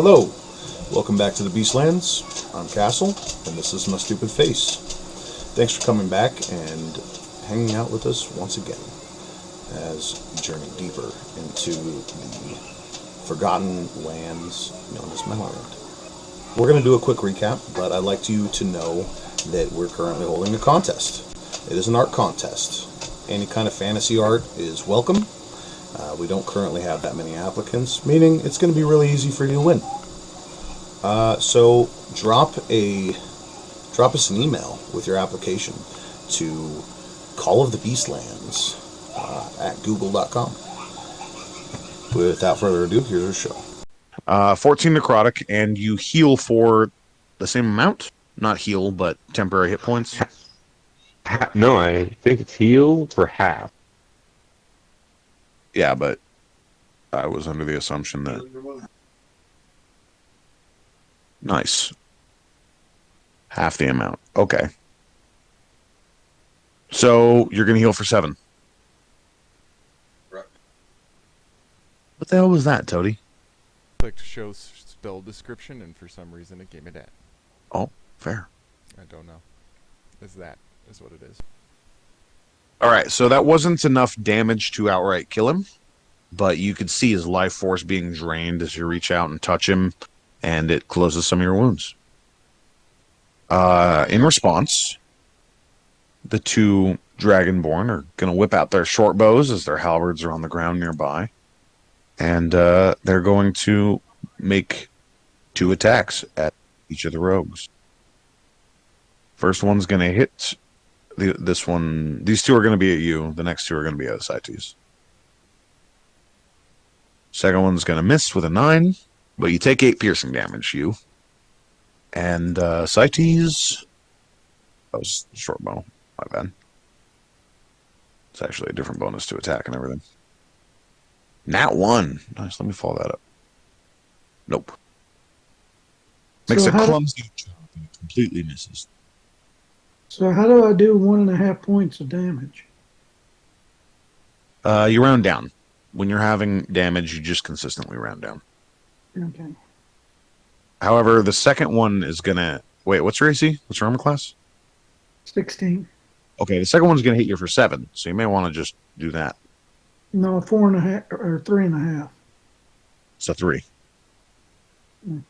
Hello, welcome back to the Beastlands. I'm Castle, and this is my stupid face. Thanks for coming back and hanging out with us once again as we journey deeper into the forgotten lands known as Melloland. We're going to do a quick recap, but I'd like you to know that we're currently holding a contest. It is an art contest. Any kind of fantasy art is welcome. We don't currently have that many applicants, meaning it's going to be really easy for you to win. So drop us an email with your application to callofthebeastlands at google.com. Without further ado, here's our show. 14 necrotic, and you heal for the same amount? Not heal, but temporary hit points? No, I think it's heal for half. Yeah, but I was under the assumption that... Nice. Half the amount. Okay. So, you're going to heal for 7. Right. What the hell was that, Toady? Clicked show spell description, and for some reason it gave me that. Oh, fair. I don't know. Is what it is. Alright, so that wasn't enough damage to outright kill him, but you could see his life force being drained as you reach out and touch him, and it closes some of your wounds. In response, the two Dragonborn are going to whip out their short bows as their halberds are on the ground nearby, and they're going to make 2 attacks at each of the rogues. First one's going to hit this one. These 2 are going to be at you. The next 2 are going to be at Ascites. Second one's going to miss with a 9, but you take 8 piercing damage, you. And Ascites... That was short bow. My bad. It's actually a different bonus to attack and everything. Nat 1. Nice, let me follow that up. Nope. Makes a clumsy jump and it completely misses. So how do I do 1.5 points of damage? You round down. When you're having damage, you just consistently round down. Okay. However, the second one is gonna... Wait, what's your AC? What's your armor class? 16. Okay, the second one's gonna hit you for 7, so you may want to just do that. No, 4.5 or 3.5. So 3. Mm.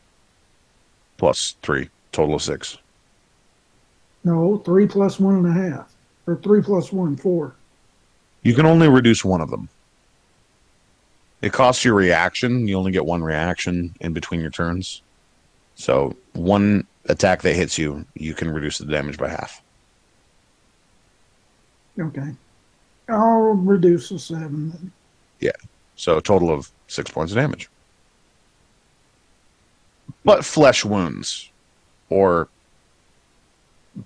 Plus 3. Total of 6. No, 3 plus 1.5. Or 3 plus 1, 4. You can only reduce one of them. It costs you a reaction. You only get 1 reaction in between your turns. So, 1 attack that hits you, you can reduce the damage by half. Okay. I'll reduce to 7 then. Yeah. So, a total of 6 points of damage. But flesh wounds. Or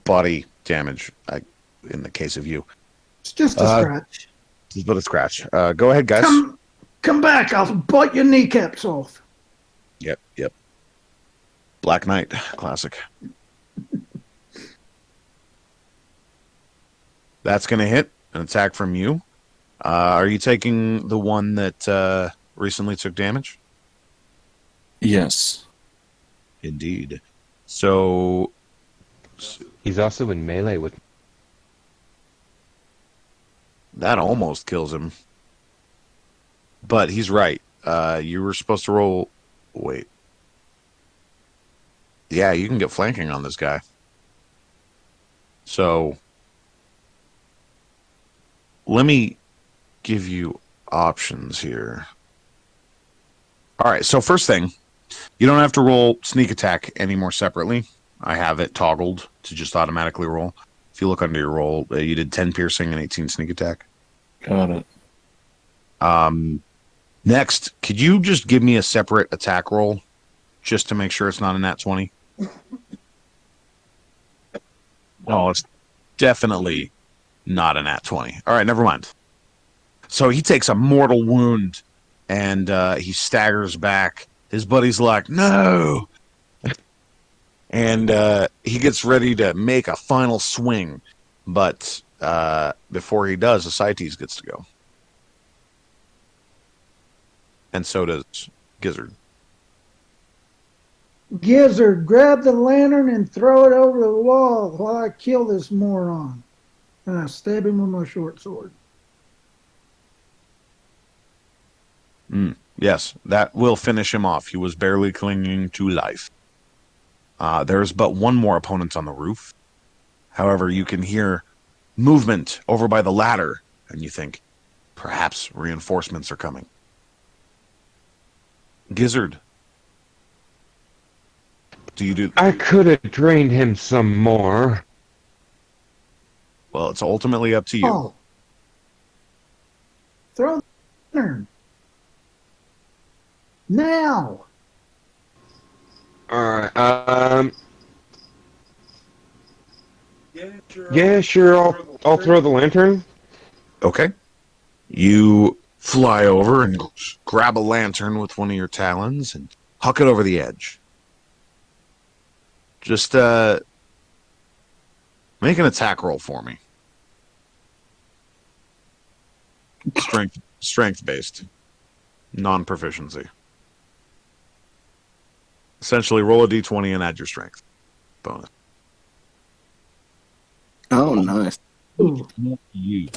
body damage, in the case of you. It's just a scratch. But a scratch. Go ahead, guys. Come back. I'll bite your kneecaps off. Yep. Black Knight. Classic. That's going to hit. An attack from you. Are you taking the one that recently took damage? Yes. Indeed. So... He's also in melee with... That almost kills him. But he's right. You were supposed to roll... Wait. Yeah, you can get flanking on this guy. So... Let me give you options here. Alright, so first thing. You don't have to roll sneak attack anymore separately. I have it toggled to just automatically roll. If you look under your roll, you did 10 piercing and 18 sneak attack. Got it. Next, could you just give me a separate attack roll just to make sure it's not a nat 20? Oh, it's definitely not a nat 20. All right, never mind. So he takes a mortal wound and he staggers back. His buddy's like, no! And he gets ready to make a final swing. But before he does, Ascites gets to go. And so does Gizzard. Gizzard, grab the lantern and throw it over the wall while I kill this moron. And I stab him with my short sword. Yes, that will finish him off. He was barely clinging to life. There's but one more opponent on the roof. However, you can hear movement over by the ladder, and you think, perhaps reinforcements are coming. Gizzard. Do you do... I could have drained him some more. Well, it's ultimately up to you. Oh. Throw the lantern. Now. Alright, yeah, sure, I'll throw the lantern. Okay. You fly over and grab a lantern with one of your talons and huck it over the edge. Just make an attack roll for me. Strength based. Non-proficiency. Essentially roll a d20 and add your strength bonus. Oh, nice. Ooh. You.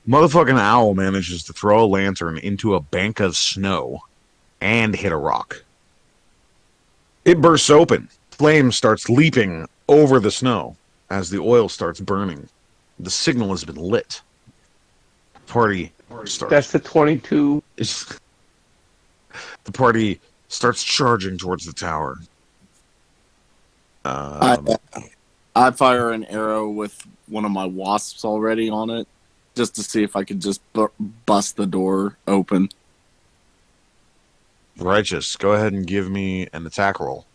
Motherfucking owl manages to throw a lantern into a bank of snow and hit a rock. It bursts open. Flame starts leaping over the snow as the oil starts burning. The signal has been lit. Party starts. That's the 22. The party starts charging towards the tower. I fire an arrow with one of my wasps already on it, just to see if I could just bust the door open. Righteous. Go ahead and give me an attack roll.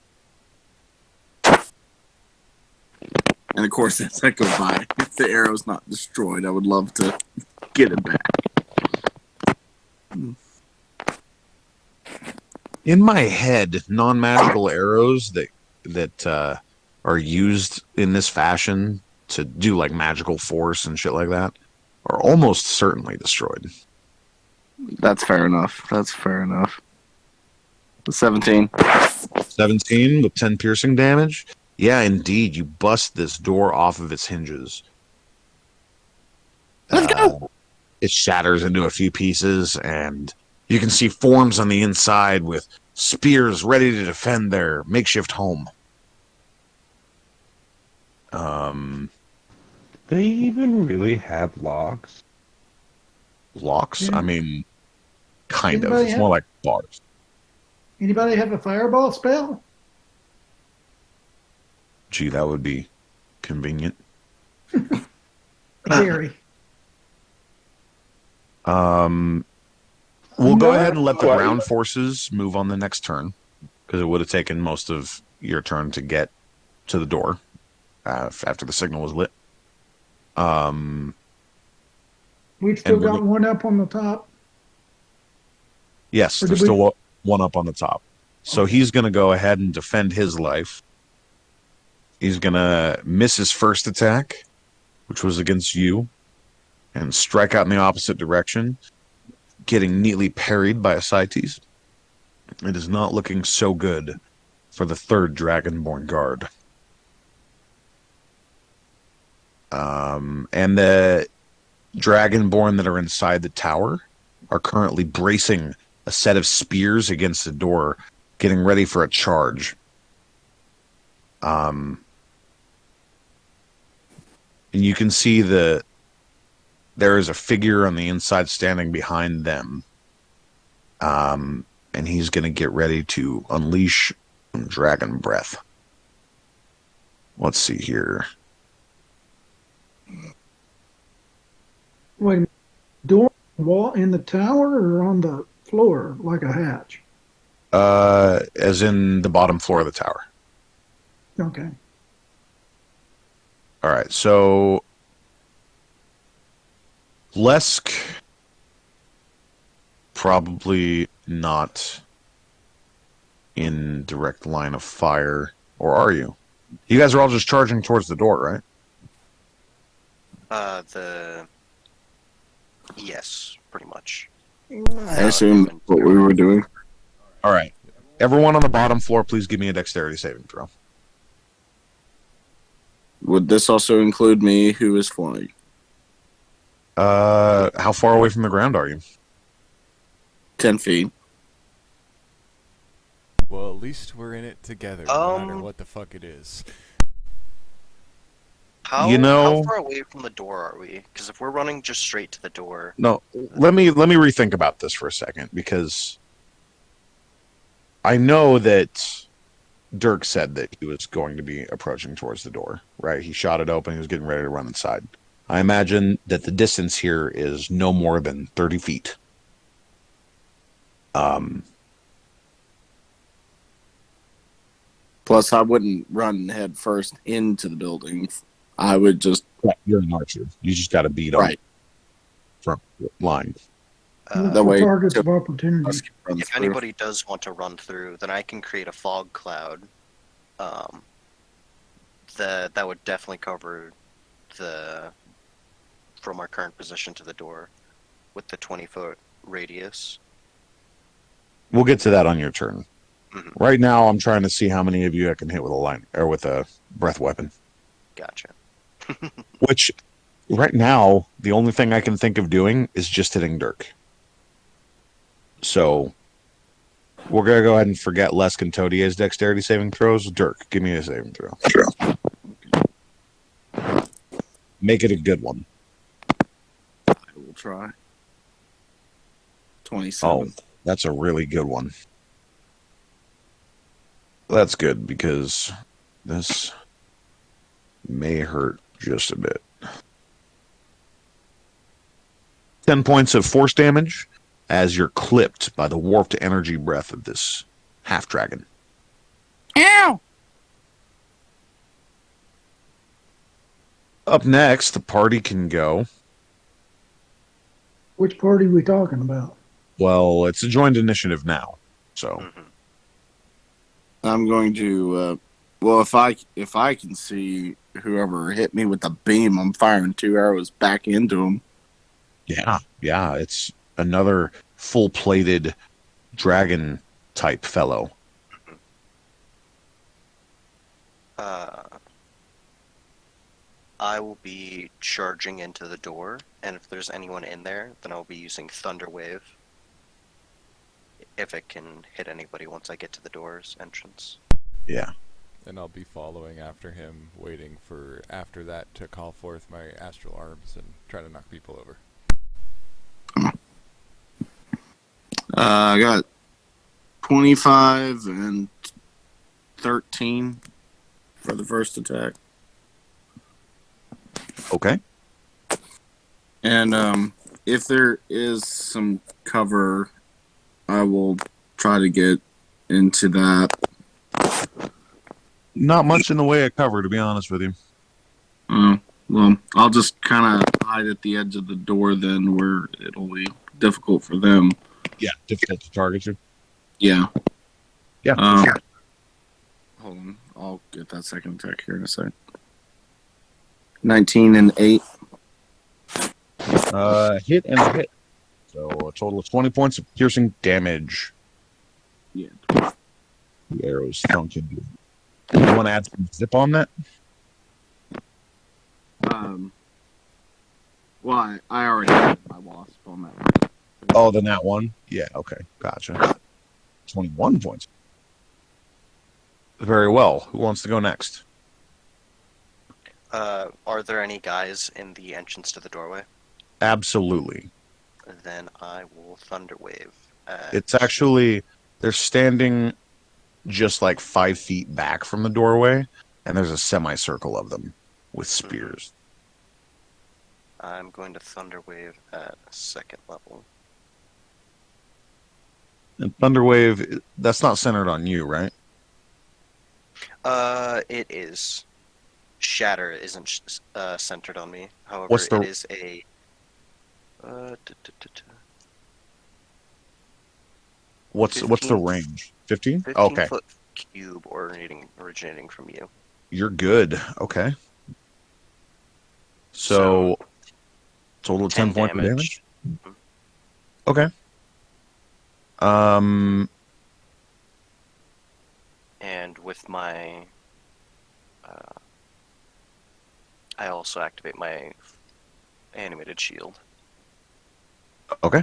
And of course, as that goes by, if the arrow's not destroyed, I would love to get it back. In my head, non-magical arrows that are used in this fashion to do like magical force and shit like that are almost certainly destroyed. That's fair enough. 17. 17 with 10 piercing damage. Yeah, indeed, you bust this door off of its hinges. Let's go! It shatters into a few pieces, and you can see forms on the inside with spears ready to defend their makeshift home. They even really have locks? Locks? Yeah. I mean, kind of. Anybody It's have- more like bars. Anybody have a fireball spell? Gee, that would be convenient. Very. We'll go ahead and let the ground forces move on the next turn, because it would have taken most of your turn to get to the door after the signal was lit. We've still And we're got one up on the top. Yes, Or there's did we- still one up on the top. So he's going to go ahead and defend his life. He's going to miss his first attack, which was against you, and strike out in the opposite direction, getting neatly parried by Ascites. It is not looking so good for the third Dragonborn guard. And the Dragonborn that are inside the tower are currently bracing a set of spears against the door, getting ready for a charge. And you can see there is a figure on the inside standing behind them. And he's going to get ready to unleash dragon breath. Let's see here. Wait a minute. Door wall in the tower or on the floor like a hatch? As in the bottom floor of the tower. Okay. All right, so Lesk probably not in direct line of fire, or are you? You guys are all just charging towards the door, right? Yes, pretty much. I assume that's what we were doing. All right. Everyone on the bottom floor, please give me a dexterity saving throw. Would this also include me, who is flying? How far away from the ground are you? 10 feet. Well, at least we're in it together, no matter what the fuck it is. How far away from the door are we? Because if we're running just straight to the door, No, let me rethink about this for a second, because I know that Dirk said that he was going to be approaching towards the door, right? He shot it open. He was getting ready to run inside. I imagine that the distance here is no more than 30 feet. Plus, I wouldn't run head first into the building. I would just... You're an archer. You just got to beat on Right. front line. Look That for way- targets of opportunity. Us can run if through. anybody does want to run through, then I can create a fog cloud. That would definitely cover the from our current position to the door with the 20-foot radius. We'll get to that on your turn. Mhm. Right now, I'm trying to see how many of you I can hit with a line or with a breath weapon. Gotcha. Which, right now, the only thing I can think of doing is just hitting Dirk. So, we're gonna go ahead and forget Les Contodier's dexterity saving throws. Dirk, give me a saving throw. Make it a good one. I will try. 27. Oh, that's a really good one. That's good, because this may hurt just a bit. 10 points of force damage as you're clipped by the warped energy breath of this half-dragon. Ow! Up next, the party can go. Which party are we talking about? Well, it's a joined initiative now, so... Mhm. I'm going to... well, if I can see whoever hit me with the beam, I'm firing 2 arrows back into him. Yeah, it's another full-plated dragon-type fellow. I will be charging into the door, and if there's anyone in there, then I'll be using Thunder Wave. If it can hit anybody once I get to the door's entrance. Yeah. And I'll be following after him, waiting for after that to call forth my astral arms and try to knock people over. I got 25 and 13 for the first attack. Okay. And if there is some cover, I will try to get into that. Not much in the way of cover, to be honest with you. Well, I'll just kind of hide at the edge of the door then, where it'll be difficult for them. Yeah, difficult to target you. Yeah. Yeah. Hold on. I'll get that second attack here in a second. 19 and 8. Hit and a hit. So a total of 20 points of piercing damage. Yeah. The arrows thunk into you. You want to add some zip on that? Well, I already had my wasp on that. Oh, then that one? Yeah, okay. Gotcha. 21 points. Very well. Who wants to go next? Are there any guys in the entrance to the doorway? Absolutely. Then I will Thunder Wave. It's actually, they're standing just like 5 feet back from the doorway, and there's a semicircle of them with spears. I'm going to Thunder Wave at 2nd level. And Thunderwave, that's not centered on you, right? It is. Shatter isn't centered on me. However, What's the- it is a. What's the 15. range? 15? 15 Okay. foot cube originating from you. You're good. Okay. So total of 10 points of damage? Okay. and with my, I also activate my animated shield. Okay.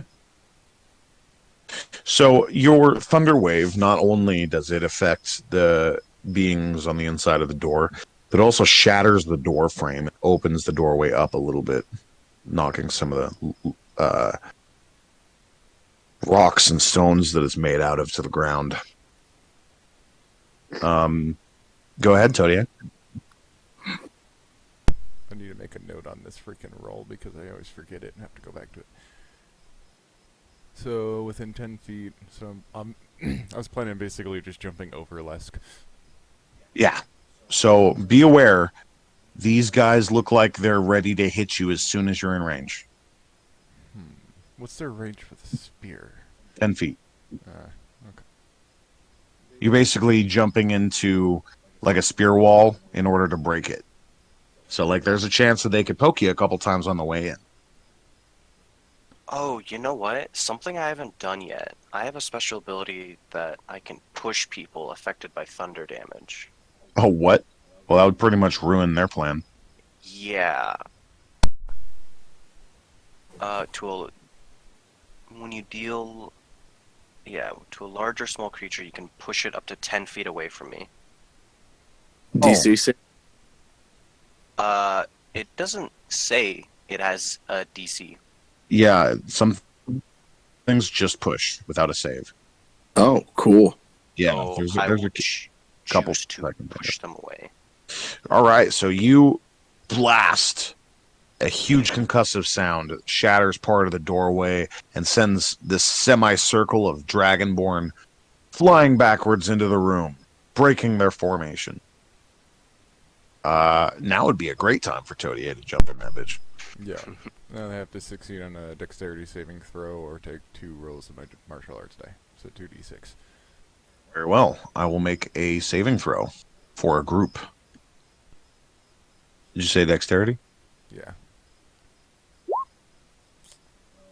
So your thunder wave, not only does it affect the beings on the inside of the door, but also shatters the door frame. It opens the doorway up a little bit, knocking some of the rocks and stones that it's made out of to the ground. Go ahead, Todiak. I need to make a note on this freaking roll because I always forget it and have to go back to it. So within 10 feet, so I was planning on basically just jumping over Lesk. Yeah. So be aware, these guys look like they're ready to hit you as soon as you're in range. What's their range for the spear? 10 feet. Okay. You're basically jumping into like a spear wall in order to break it. So like there's a chance that they could poke you a couple times on the way in. Oh, you know what? Something I haven't done yet. I have a special ability that I can push people affected by thunder damage. Oh, what? Well, that would pretty much ruin their plan. Yeah. When you deal, to a large or small creature, you can push it up to 10 feet away from me. DC 6. It doesn't say it has a DC. Yeah, some things just push without a save. Oh, cool. Yeah, Oh, there's I a will couple choose to push them away. All right, so you blast a huge concussive sound that shatters part of the doorway and sends this semicircle of dragonborn flying backwards into the room, breaking their formation. Now would be a great time for Todier to jump in that bitch. Yeah. Now they have to succeed on a dexterity saving throw or take 2 rolls of my martial arts die. So 2d6. Very well. I will make a saving throw for a group. Did you say dexterity? Yeah.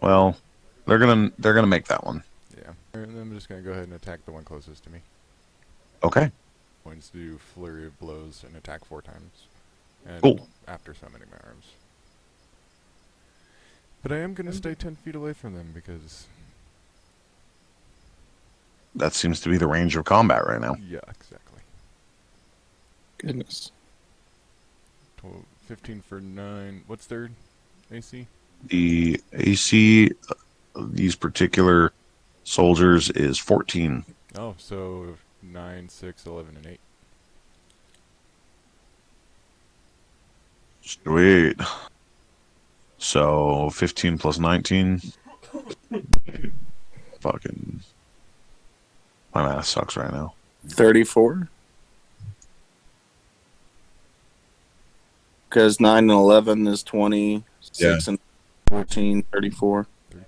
Well, they're gonna make that one. Yeah. And I'm just gonna go ahead and attack the one closest to me. Okay. Points to do flurry of blows and attack 4 times. And Cool. after summoning my arms. But I am gonna stay 10 feet away from them because That seems to be the range of combat right now. yeah, exactly. Goodness. 15 for 9. What's their AC? The AC of these particular soldiers is 14. Oh, so 9, 6, 11, and 8. Sweet. So 15 plus 19. Fucking. My math sucks right now. 34. Because 9 and 11 is 20. 6 and 14, 34.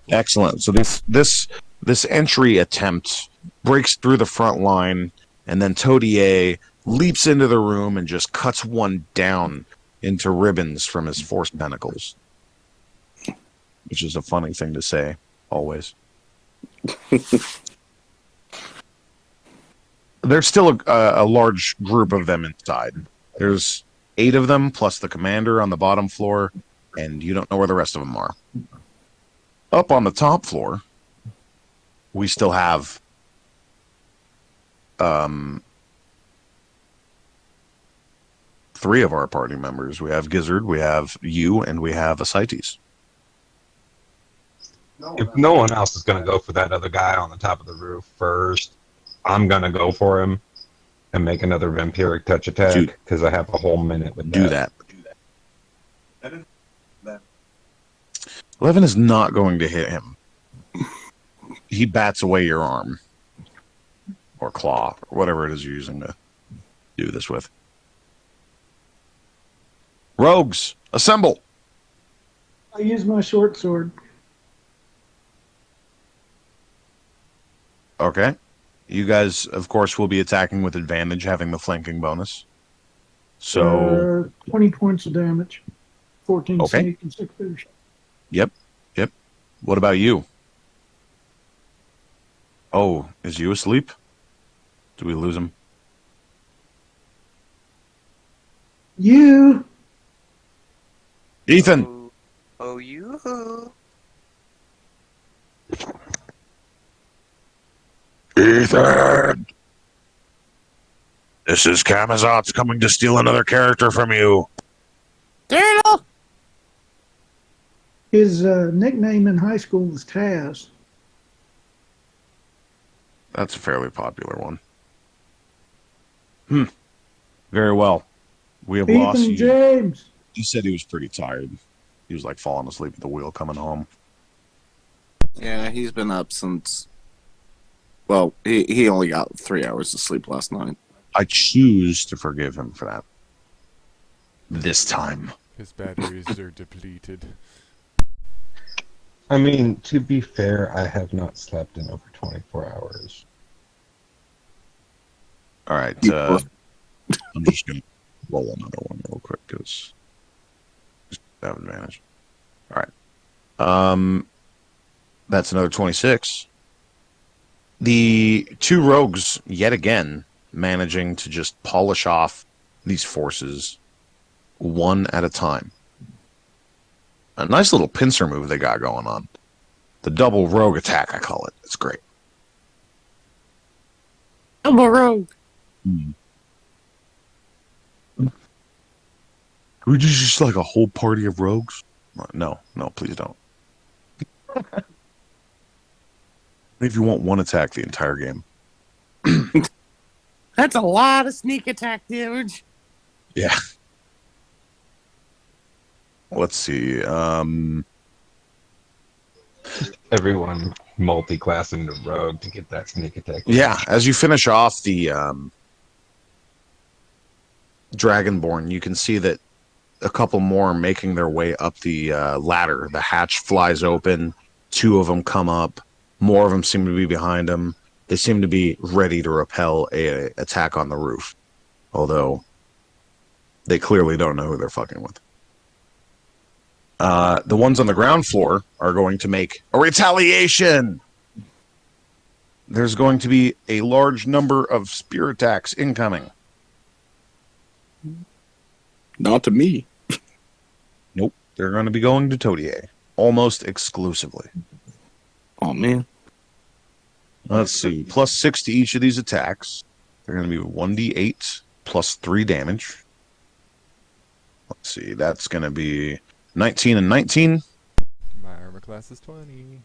Excellent. So this entry attempt breaks through the front line, and then Todier leaps into the room and just cuts one down into ribbons from his force pentacles. Which is a funny thing to say, always. There's still a large group of them inside. There's 8 of them, plus the commander on the bottom floor, and you don't know where the rest of them are. Up on the top floor, we still have three of our party members. We have Gizzard, we have you, and we have Ascites. If no one else is going to go for that other guy on the top of the roof first, I'm going to go for him and make another vampiric touch attack because I have a whole minute with Do that. 11 is not going to hit him. He bats away your arm. Or claw, or whatever it is you're using to do this with. Rogues, assemble! I use my short sword. Okay. You guys, of course, will be attacking with advantage, having the flanking bonus. So, 20 points of damage. 14 Okay. sneak and 6 fierce. yep. What about you? Oh, is you asleep? Do we lose him? You. Ethan. Oh, you. Ethan. This is Camazot's coming to steal another character from you. Daryl! His nickname in high school was Taz. That's a fairly popular one. Very well. We have lost Ethan you. James. He said he was pretty tired. He was like falling asleep at the wheel coming home. Yeah, he's been up since. Well, he only got 3 hours of sleep last night. I choose to forgive him for that. This time. His batteries are depleted. I mean, to be fair, I have not slept in over 24 hours. All right. I'm just going to roll another one real quick because I have advantage. All right. That's another 26. The two rogues, yet again, managing to just polish off these forces one at a time. A nice little pincer move they got going on. The double rogue attack, I call it. It's great. Double rogue. Can we just like a whole party of rogues? No, please don't. If you want one attack the entire game. That's a lot of sneak attack damage. Yeah. Let's see. Everyone multi-class into rogue to get that sneak attack. Yeah, as you finish off the Dragonborn, you can see that a couple more are making their way up the ladder. The hatch flies open. Two of them come up. More of them seem to be behind them. They seem to be ready to repel a attack on the roof. Although, they clearly don't know who they're fucking with. The ones on the ground floor are going to make a retaliation. There's going to be a large number of spear attacks incoming. Not to me. Nope. They're going to be going to Todier. Almost exclusively. Oh, man. Let's see. +6 to each of these attacks. They're going to be 1d8 plus 3 damage. Let's see. That's going to be 19 and 19. My armor class is 20.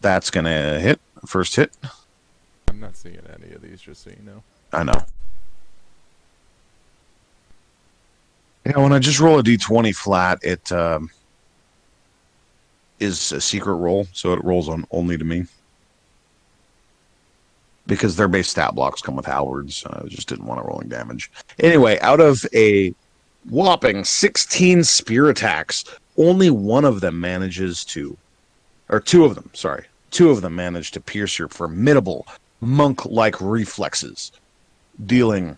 That's going to hit. First hit. I'm not seeing any of these, just so you know. I know. Yeah, when I just roll a d20 flat, it is a secret roll, so it rolls on only to me. Because their base stat blocks come with halberds. I just didn't want to rolling damage. Anyway, out of a whopping 16 spear attacks, only one of them manages to... Or two of them, sorry. Two of them manage to pierce your formidable monk-like reflexes, dealing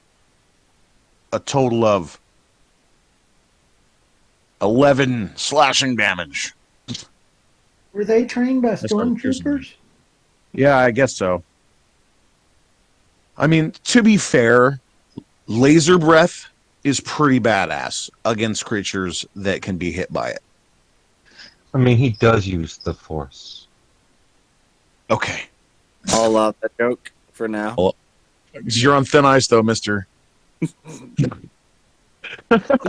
a total of 11 slashing damage. Were they trained by That's right, piercing. stormtroopers? Yeah, I guess so. I mean, to be fair, laser breath is pretty badass against creatures that can be hit by it. I mean, he does use the force. Okay. I'll allow that joke for now. Well, you're on thin ice, though, mister. He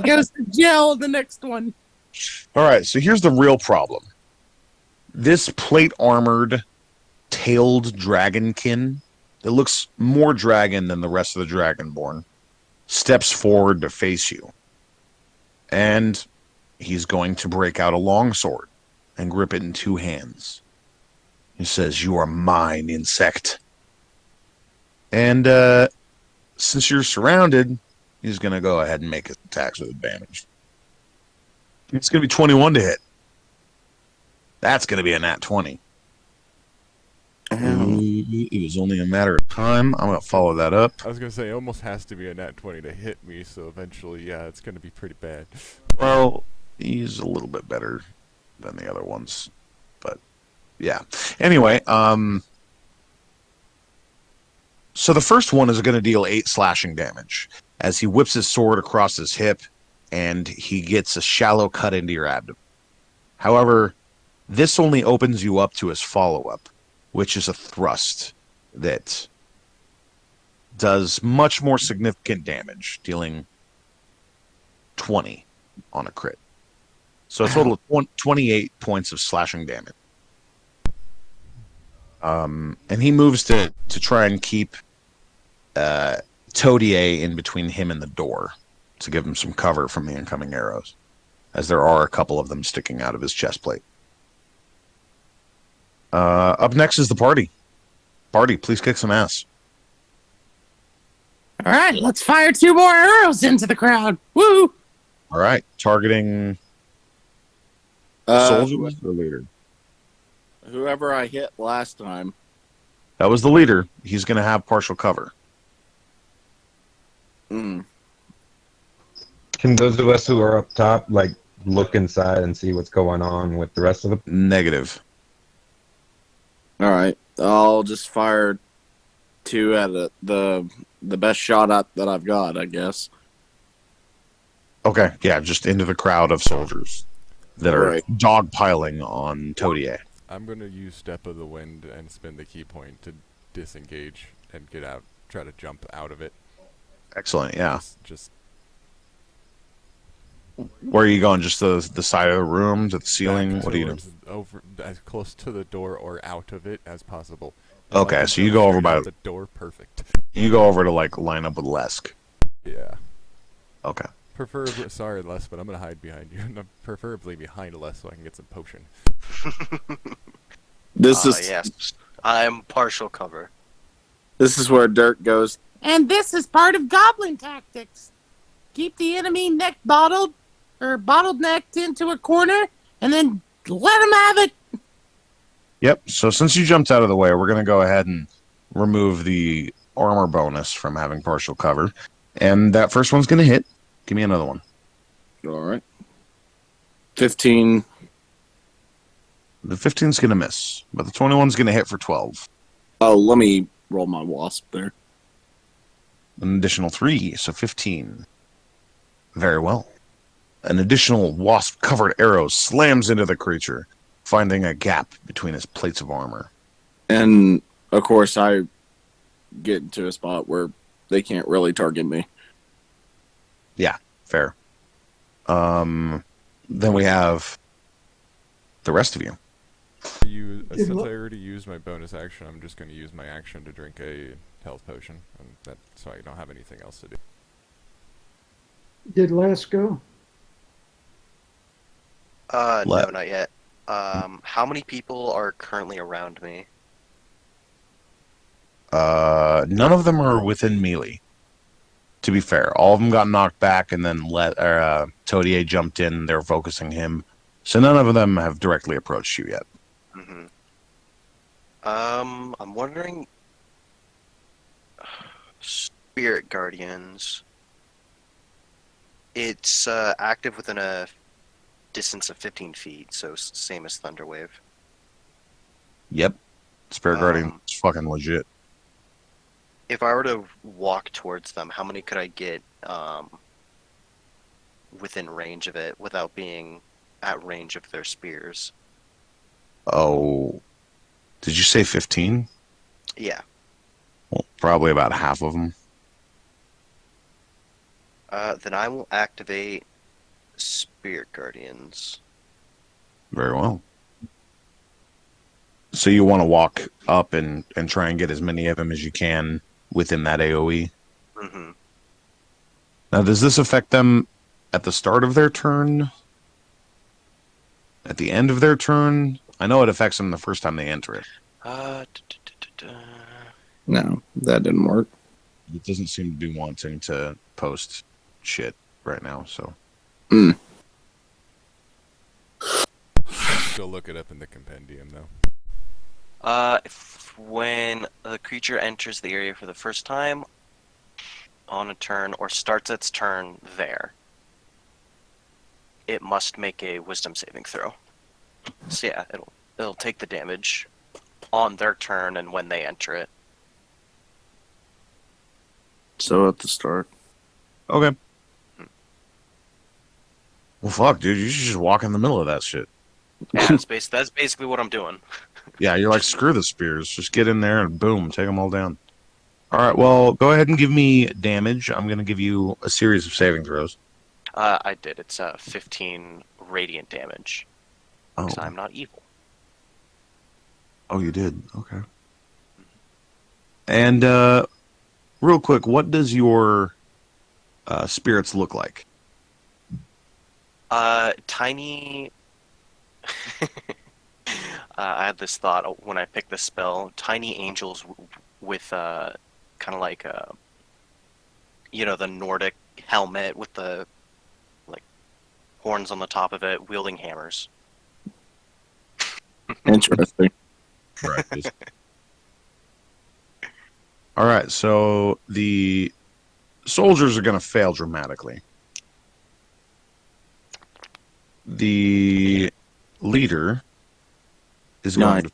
goes to jail the next one. All right, so here's the real problem. This plate-armored, tailed dragonkin that looks more dragon than the rest of the Dragonborn steps forward to face you. And he's going to break out a longsword and grip it in two hands. He says, "You are mine, insect." And since you're surrounded, he's going to go ahead and make his attacks with advantage. It's going to be 21 to hit. That's going to be a nat 20. It was only a matter of time. I'm going to follow that up. I was going to say, it almost has to be a nat 20 to hit me, so eventually, yeah, it's going to be pretty bad. Well, he's a little bit better than the other ones. But, yeah. Anyway, so the first one is going to deal 8 slashing damage. as he whips his sword across his hip, and he gets a shallow cut into your abdomen. However, this only opens you up to his follow-up, which is a thrust that does much more significant damage, dealing 20 on a crit. So a total of 28 points of slashing damage. And he moves to try and keep Todier in between him and the door to give him some cover from the incoming arrows, as there are a couple of them sticking out of his chest plate. Up next is the party. Party, please kick some ass. All right, let's fire 2 more arrows into the crowd. Woo! All right, targeting soldiers or leader? Whoever I hit last time. That was the leader. He's going to have partial cover. Mm. Can those of us who are up top, like, look inside and see what's going on with the rest of the... Negative. All right, I'll just fire 2 at the best shot at that I've got, I guess. Okay, yeah, just into the crowd of soldiers that are Right. dogpiling on Todier. I'm going to use Step of the Wind and spin the key point to disengage and get out, try to jump out of it. Excellent, yeah. Just Where are you going? Just the side of the room, to the ceiling? back What are you doing? towards- over as close to the door or out of it as possible. Okay, If I can so you jump go over straight by- out the door. Perfect. You go over to, like, line up with Lesk. Yeah. Okay. Preferably, sorry, Les, but I'm gonna hide behind you. No, preferably behind Les so I can get some potion. This is Yes. I'm partial cover. this is where Dirk goes. And this is part of goblin tactics. Keep the enemy neck bottled or bottlenecked into a corner and then let them have it. Yep, so since you jumped out of the way, we're going to go ahead and remove the armor bonus from having partial cover. And that first one's going to hit. Give me another one. All right. 15. The 15's going to miss, but the 21's going to hit for 12. Oh, let me roll my wasp there. An additional 3, so 15. Very well. An additional wasp-covered arrow slams into the creature, finding a gap between his plates of armor. And, of course, I get into a spot where they can't really target me. Yeah, fair. Then we have the rest of you. Since I already used my bonus action, I'm just going to use my action to drink a health potion, and that so I don't have anything else to do. Did Les go? No, Left. not yet. How many people are currently around me? None of them are within melee. To be fair, all of them got knocked back, and then Todier jumped in. They're focusing him, so none of them have directly approached you yet. Mm-hmm. I'm wondering. Spirit Guardians. It's active within a distance of 15 feet, so same as Thunderwave. Yep, Spirit Guardian is fucking legit. If I were to walk towards them, how many could I get within range of it without being at range of their spears? Oh, did you say 15? Yeah. Well, probably about half of them. Then I will activate Spirit Guardians. Very well. So you want to walk up and try and get as many of them as you can within that AoE. Mm-hmm. Now, does this affect them at the start of their turn? At the end of their turn? I know it affects them the first time they enter it. No, that didn't work. It doesn't seem to be wanting to post shit right now, so. Still look it up in the compendium, though. When the creature enters the area for the first time on a turn or starts its turn there, it must make a wisdom saving throw. So yeah, it'll take the damage on their turn and when they enter it. So at the start. Okay. Well, fuck, dude. You should just walk in the middle of that shit. Yeah, that's basically what I'm doing. Yeah, you're like, screw the spears. Just get in there and boom, take them all down. All right, well, go ahead and give me damage. I'm going to give you a series of saving throws. I did. It's 15 radiant damage. Oh. Because I'm not evil. Oh, you did? Okay. And real quick, what does your spirits look like? Tiny... I had this thought when I picked this spell. Tiny angels with kind of like the Nordic helmet with the like horns on the top of it, wielding hammers. Interesting. Right. All right, so the soldiers are going to fail dramatically. The leader is going to...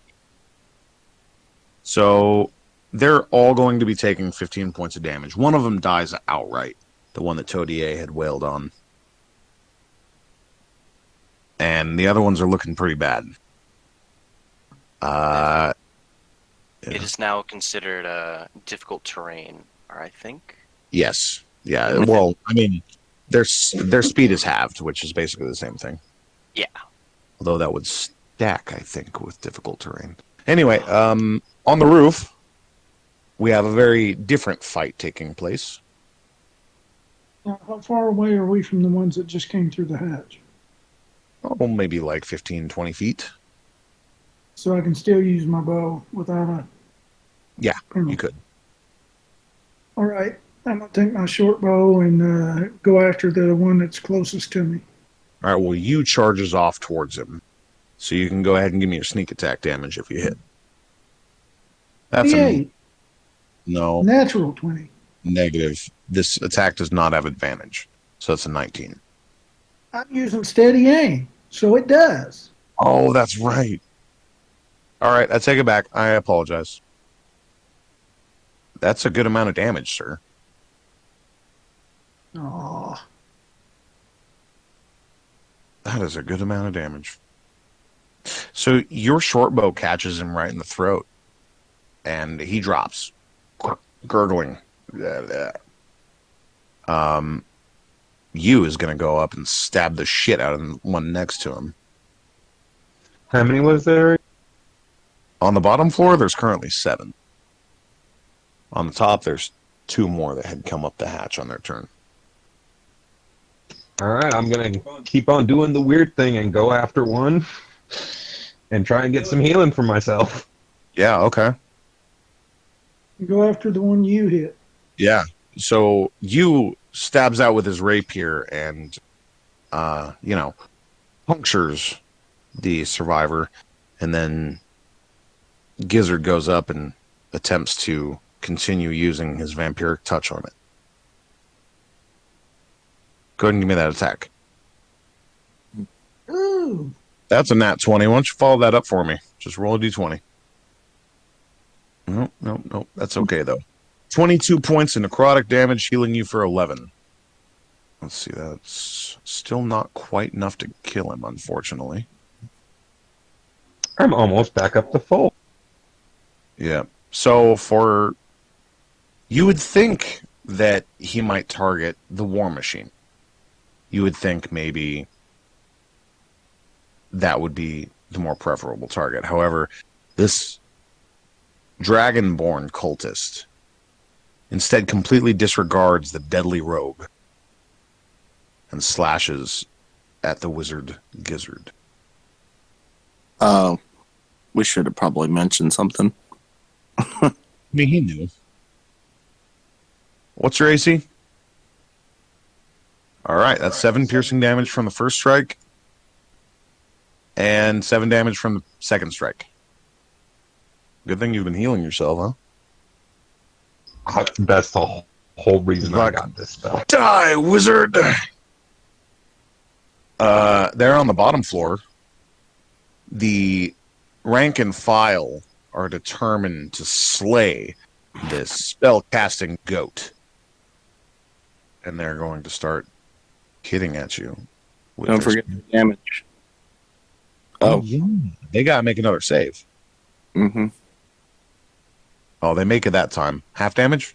So they're all going to be taking 15 points of damage. One of them dies outright, the one that Todier had wailed on. And the other ones are looking pretty bad. It is now considered difficult terrain, I think. Yes. Yeah, well, I mean, their speed is halved, which is basically the same thing. Yeah. Although that would stack, I think, with difficult terrain. Anyway, on the roof, we have a very different fight taking place. Now, how far away are we from the ones that just came through the hatch? Oh, maybe like 15, 20 feet. So I can still use my bow without a... Yeah, you could. All right. I'm going to take my short bow and go after the one that's closest to me. All right, well, you charges off towards him. So you can go ahead and give me your sneak attack damage if you hit. That's 28. No. Natural 20. Negative. This attack does not have advantage. So it's a 19. I'm using steady aim, so it does. Oh, that's right. All right, I take it back. I apologize. That's a good amount of damage, sir. Oh. That is a good amount of damage. So your short bow catches him right in the throat, and he drops, gurgling. You is going to go up and stab the shit out of the one next to him. How many was there? On the bottom floor, there's currently 7. On the top, there's 2 more that had come up the hatch on their turn. All right, I'm going to keep on doing the weird thing and go after one and try and get some healing for myself. Yeah, okay. Go after the one you hit. Yeah. So you stabs out with his rapier and, punctures the survivor. And then Gizzard goes up and attempts to continue using his vampiric touch on it. Go ahead and give me that attack. Ooh. That's a nat 20. Why don't you follow that up for me? Just roll a d20. Nope. That's okay, though. 22 points of necrotic damage, healing you for 11. Let's see, that's still not quite enough to kill him, unfortunately. I'm almost back up to full. Yeah. So you would think that he might target the war machine. You would think maybe that would be the more preferable target. However, this dragonborn cultist instead completely disregards the deadly rogue and slashes at the wizard Gizzard. We should have probably mentioned something. I mean, he knew. What's your AC? All right, that's 7 piercing damage from the first strike and 7 damage from the second strike. Good thing you've been healing yourself, huh? That's the whole reason I got this spell. Die, wizard! There on the bottom floor, the rank and file are determined to slay this spell-casting goat. and they're going to start hitting at you. Don't forget the damage. Oh. Yeah. They got to make another save. Mm-hmm. Oh, they make it that time. Half damage?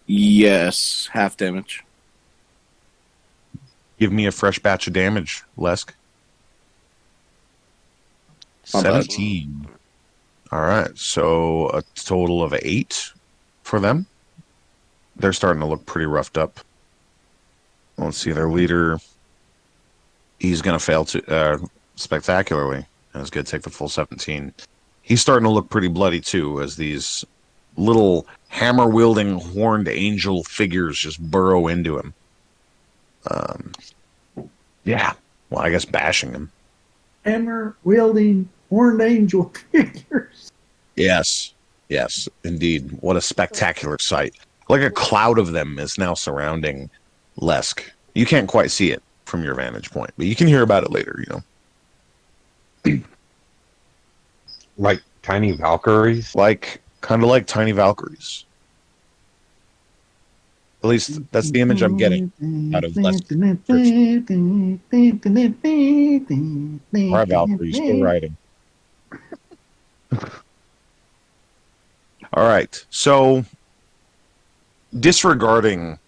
Yes. Half damage. Give me a fresh batch of damage, Lesk. My bad. 17. All right, so a total of 8 for them. They're starting to look pretty roughed up. Let's see, their leader, he's going to fail spectacularly. And it's going to take the full 17. He's starting to look pretty bloody, too, as these little hammer-wielding, horned angel figures just burrow into him. Yeah, well, I guess bashing him. Hammer-wielding, horned angel figures. Yes, indeed. What a spectacular sight. Like a cloud of them is now surrounding Lesk. You can't quite see it from your vantage point, but you can hear about it later, you know. Like tiny Valkyries? Kind of like tiny Valkyries. At least that's the image I'm getting out of Lesk. All right, Valkyries, go riding. All right, so disregarding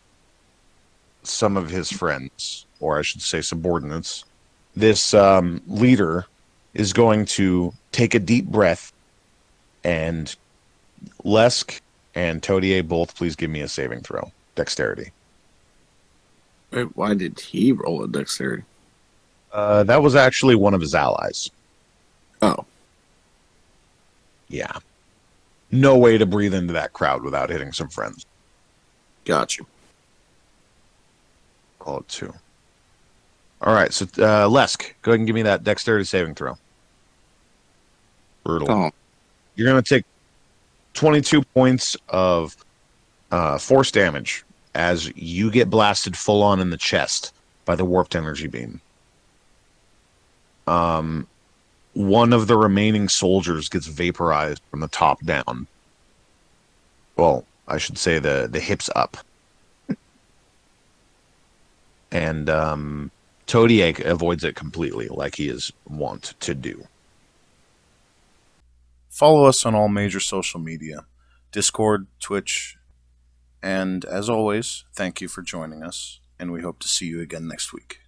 some of his friends, or I should say subordinates, this leader is going to take a deep breath, and Lesk and Todier both please give me a saving throw. Dexterity. Wait, why did he roll a dexterity? That was actually one of his allies. Oh. Yeah. No way to breathe into that crowd without hitting some friends. Got you. Call it 2. All right, so Lesk, go ahead and give me that dexterity saving throw. Brutal. Oh. You're going to take 22 points of force damage as you get blasted full on in the chest by the warped energy beam. One of the remaining soldiers gets vaporized from the top down. Well, I should say the hips up. And Todiak avoids it completely, like he is wont to do. Follow us on all major social media, Discord, Twitch, and as always, thank you for joining us, and we hope to see you again next week.